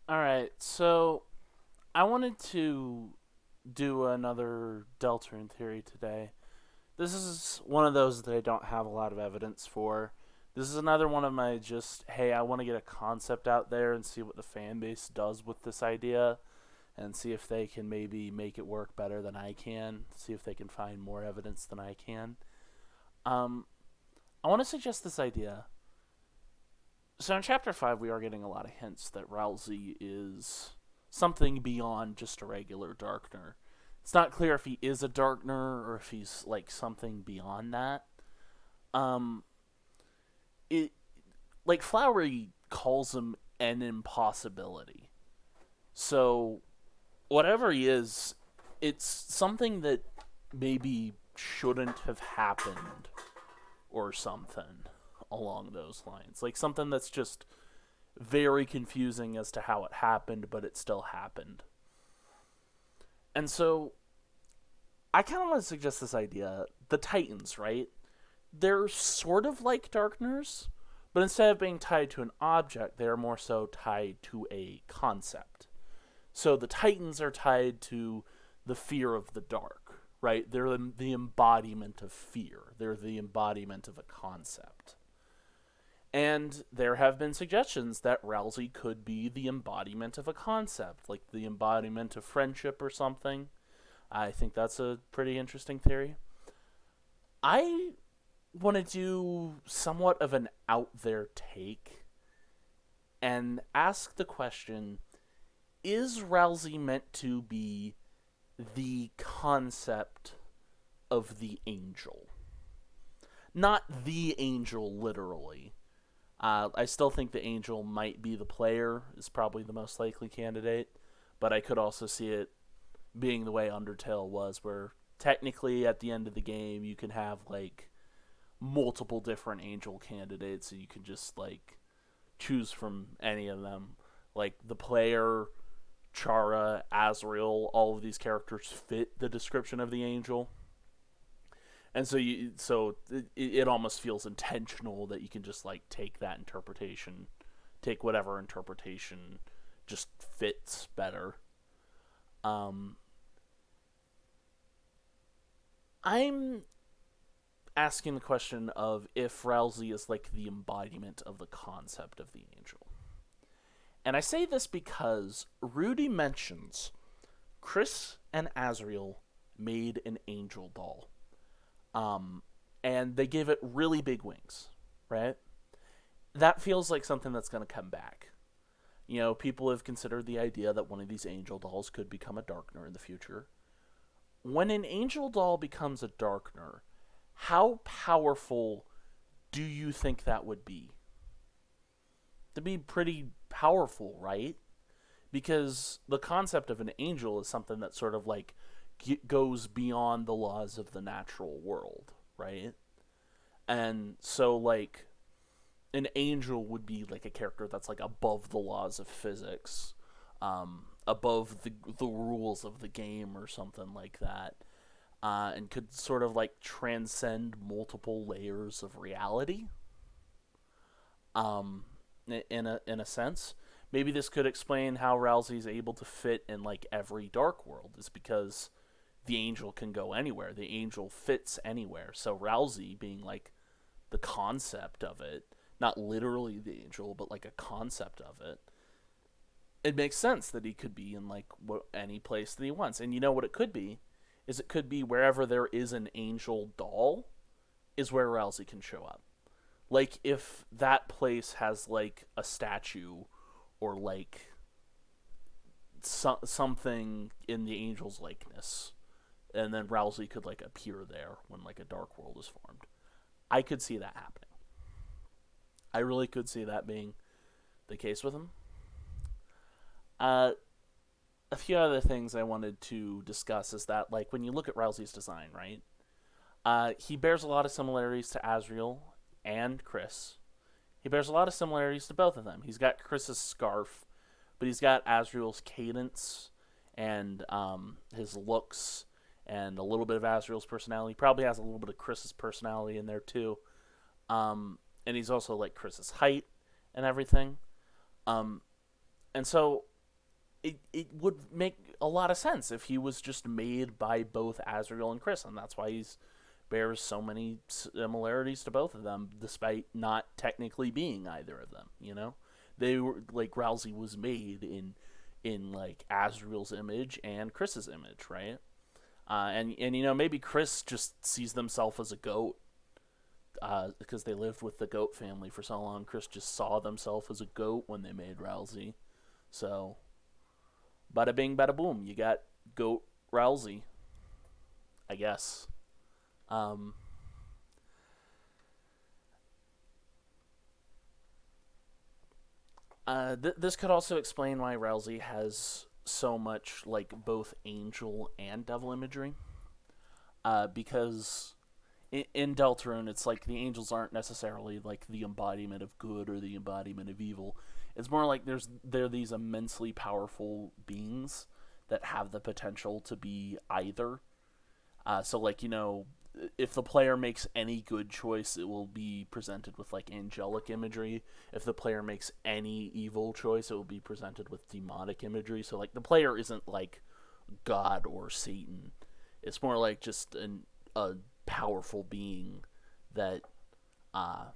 All right, so I wanted to do another Deltarune theory today. This is one of those that I don't have a lot of evidence for. This is another one of my just, hey, I want to get a concept out there and see what the fan base does with this idea and see if they can maybe make it work better than I can, see if they can find more evidence than I can. Um, I want to suggest this idea. So in chapter 5, we are getting a lot of hints that Ralsei is something beyond just a regular Darkner. It's not clear if he is a Darkner or if he's like something beyond that. Um, it like Flowery calls him an impossibility. So whatever he is, it's something that maybe shouldn't have happened or something along those lines. Like something that's just very confusing as to how it happened, but it still happened. And so I kind of want to suggest this idea. The Titans, right? They're sort of like Darkners, but instead of being tied to an object, they are more so tied to a concept. So the Titans are tied to the fear of the dark, right? They're the embodiment of fear, they're the embodiment of a concept. And there have been suggestions that Ralsei could be the embodiment of a concept, like the embodiment of friendship or something. I think that's a pretty interesting theory. I want to do somewhat of an out there take and ask the question, is Ralsei meant to be the concept of the angel? Not the angel, literally. I still think the angel might be the player, is probably the most likely candidate, but I could also see it being the way Undertale was, where technically at the end of the game you can have like multiple different angel candidates and you can just like choose from any of them. Like the player, Chara, Azrael, all of these characters fit the description of the angel. And it almost feels intentional that you can just like take that interpretation, take whatever interpretation just fits better. Um, I'm asking the question of if Ralsei is like the embodiment of the concept of the angel. And I say this because Rudy mentions Chris and Azrael made an angel doll. Um, and they gave it really big wings, right? That feels like something that's going to come back. You know, people have considered the idea that one of these angel dolls could become a Darkner in the future. When an angel doll becomes a Darkner, how powerful do you think that would be? To be pretty powerful, right? Because the concept of an angel is something that sort of like goes beyond the laws of the natural world, right? And so like an angel would be like a character that's like above the laws of physics, above the rules of the game or something like that, and could sort of like transcend multiple layers of reality. Um, in a sense, maybe this could explain how Ralsei is able to fit in like every dark world. Is because the angel can go anywhere. The angel fits anywhere. So Ralsei being like the concept of it, not literally the angel, but like a concept of it, it makes sense that he could be in like any place that he wants. And you know what it could be? Is it could be wherever there is an angel doll is where Ralsei can show up. Like if that place has like a statue or like something in the angel's likeness, and then Ralsei could like appear there when like a dark world is formed. I could see that happening. I really could see that being the case with him. Uh, a few other things I wanted to discuss is that like when you look at Ralsei's design, right? He bears a lot of similarities to Azrael and Chris. He bears a lot of similarities to both of them. He's got Chris's scarf, but he's got Azrael's cadence and his looks and a little bit of Azrael's personality. He probably has a little bit of Chris's personality in there too. And he's also like Chris's height and everything. Um, and so it would make a lot of sense if he was just made by both Azrael and Chris, and that's why he's bears so many similarities to both of them, despite not technically being either of them. You know, they were like Ralsei was made in like Azrael's image and Chris's image, right? And you know maybe Chris just sees themselves as a goat because they lived with the goat family for so long. Chris just saw themselves as a goat when they made Ralsei. So bada bing, bada boom. You got goat Ralsei, I guess. Um, this could also explain why Ralsei has so much like both angel and devil imagery. Because in Deltarune, it's like the angels aren't necessarily like the embodiment of good or the embodiment of evil. It's more like they're these immensely powerful beings that have the potential to be either. So like you know, if the player makes any good choice, it will be presented with like angelic imagery. If the player makes any evil choice, it will be presented with demonic imagery. So like the player isn't like God or Satan. It's more like just a powerful being that uh,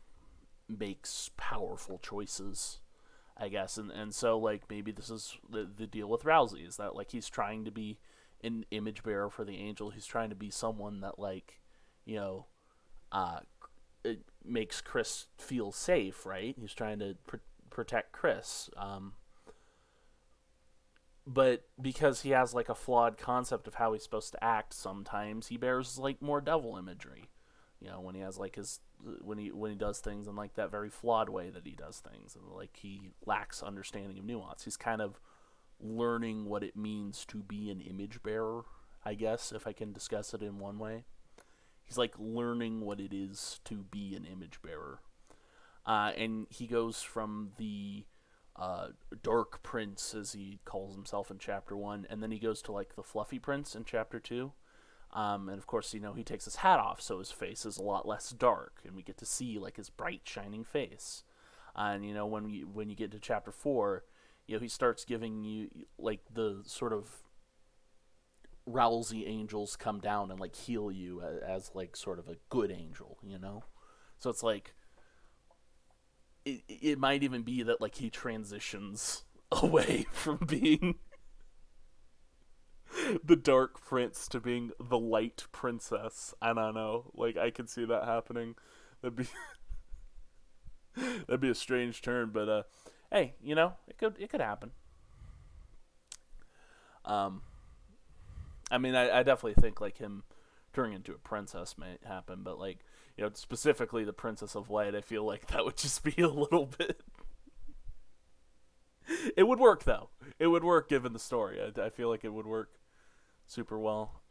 makes powerful choices, I guess. And so like maybe this is the deal with Ralsei is that like he's trying to be an image bearer for the angel. He's trying to be someone that like you know uh, it makes Chris feel safe, right? He's trying to protect Chris. But because he has like a flawed concept of how he's supposed to act, sometimes he bears like more devil imagery. You know, when he has like his when he does things in like that very flawed way that he does things, and like he lacks understanding of nuance. He's kind of learning what it means to be an image bearer, I guess, if I can discuss it in one way. He's like learning what it is to be an image bearer. And he goes from the dark prince, as he calls himself in chapter 1, and then he goes to like the fluffy prince in chapter 2. And of course, you know, he takes his hat off, so his face is a lot less dark, and we get to see like his bright, shining face. And you know, when you get to chapter 4, you know, he starts giving you like the sort of Ralsei angels come down and like heal you as like sort of a good angel, you know. So it's like it might even be that like he transitions away from being the dark prince to being the light princess. I don't know. Like I could see that happening. That'd be that'd be a strange turn, but hey, you know, it could happen. Um I mean I definitely think like him turning into a princess may happen, but like you know, specifically the Princess of Light, I feel like that would just be a little bit. It would work though. It would work given the story. I feel like it would work super well.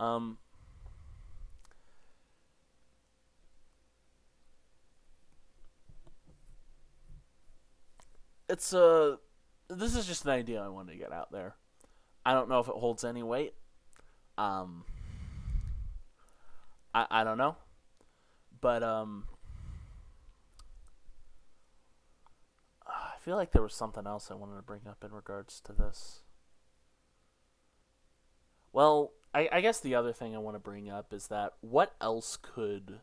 It's a. This is just an idea I wanted to get out there. I don't know if it holds any weight. Um, I don't know, but I feel like there was something else I wanted to bring up in regards to this. Well, I guess the other thing I want to bring up is that what else could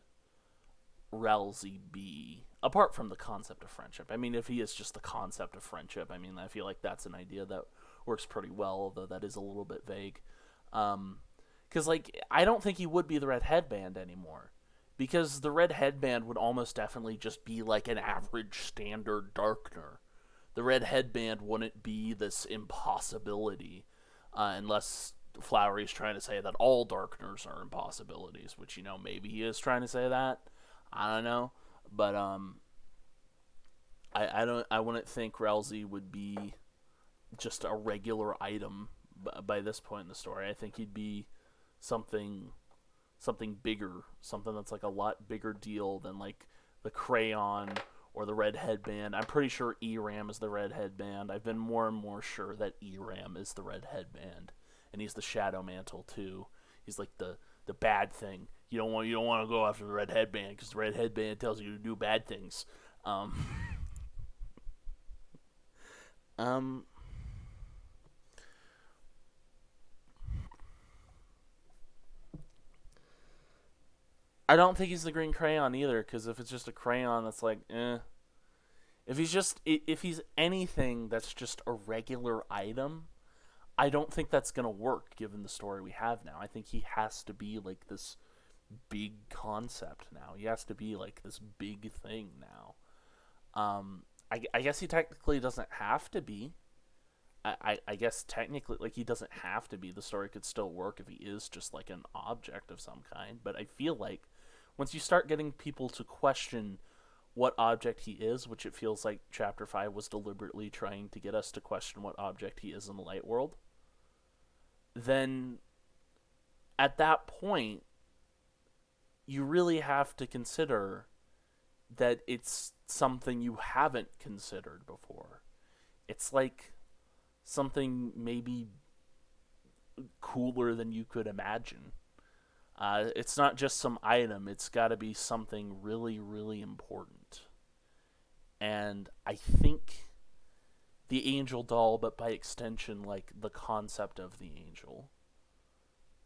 Ralsei be apart from the concept of friendship? I mean, if he is just the concept of friendship, I mean, I feel like that's an idea that works pretty well, although that is a little bit vague. Because like I don't think he would be the red headband anymore, because the red headband would almost definitely just be like an average standard darkener. The red headband wouldn't be this impossibility, unless Flowery's trying to say that all darkeners are impossibilities, which you know maybe he is trying to say that. I don't know, but I don't I wouldn't think Ralsei would be just a regular item by this point in the story. I think he'd be something bigger, something that's like a lot bigger deal than like the crayon or the red headband. I'm pretty sure Eram is the red headband. I've been more and more sure that Eram is the red headband, and he's the shadow mantle too. He's like the bad thing. You don't want to go after the red headband because the red headband tells you to do bad things. Um, um, I don't think he's the Green Crayon either, because if it's just a crayon that's like, eh. If he's anything that's just a regular item, I don't think that's gonna work given the story we have now. I think he has to be like this big concept now. He has to be like this big thing now. I guess he technically doesn't have to be. I guess technically, like, he doesn't have to be. The story could still work if he is just like an object of some kind. But I feel like once you start getting people to question what object he is, which it feels like Chapter 5 was deliberately trying to get us to question what object he is in the light world, then at that point, you really have to consider that it's something you haven't considered before. It's like something maybe cooler than you could imagine. It's not just some item, it's got to be something really, really important. And I think the angel doll, but by extension, like the concept of the angel,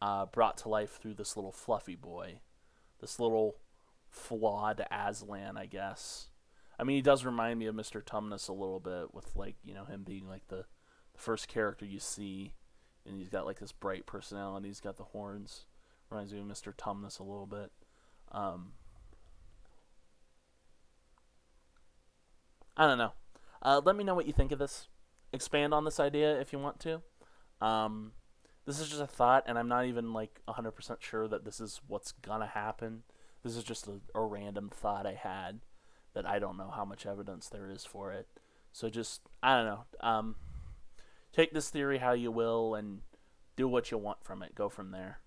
brought to life through this little fluffy boy, this little flawed Aslan, I guess. I mean, he does remind me of Mr. Tumnus a little bit, with like, him being like the first character you see, and he's got like this bright personality. He's got the horns. Reminds me of Mr. Tumnus a little bit. I don't know. Let me know what you think of this. Expand on this idea if you want to. Um, this is just a thought, and I'm not even like 100% sure that this is what's gonna happen. This is just a random thought I had that I don't know how much evidence there is for it. So just, I don't know. Take this theory how you will and do what you want from it. Go from there.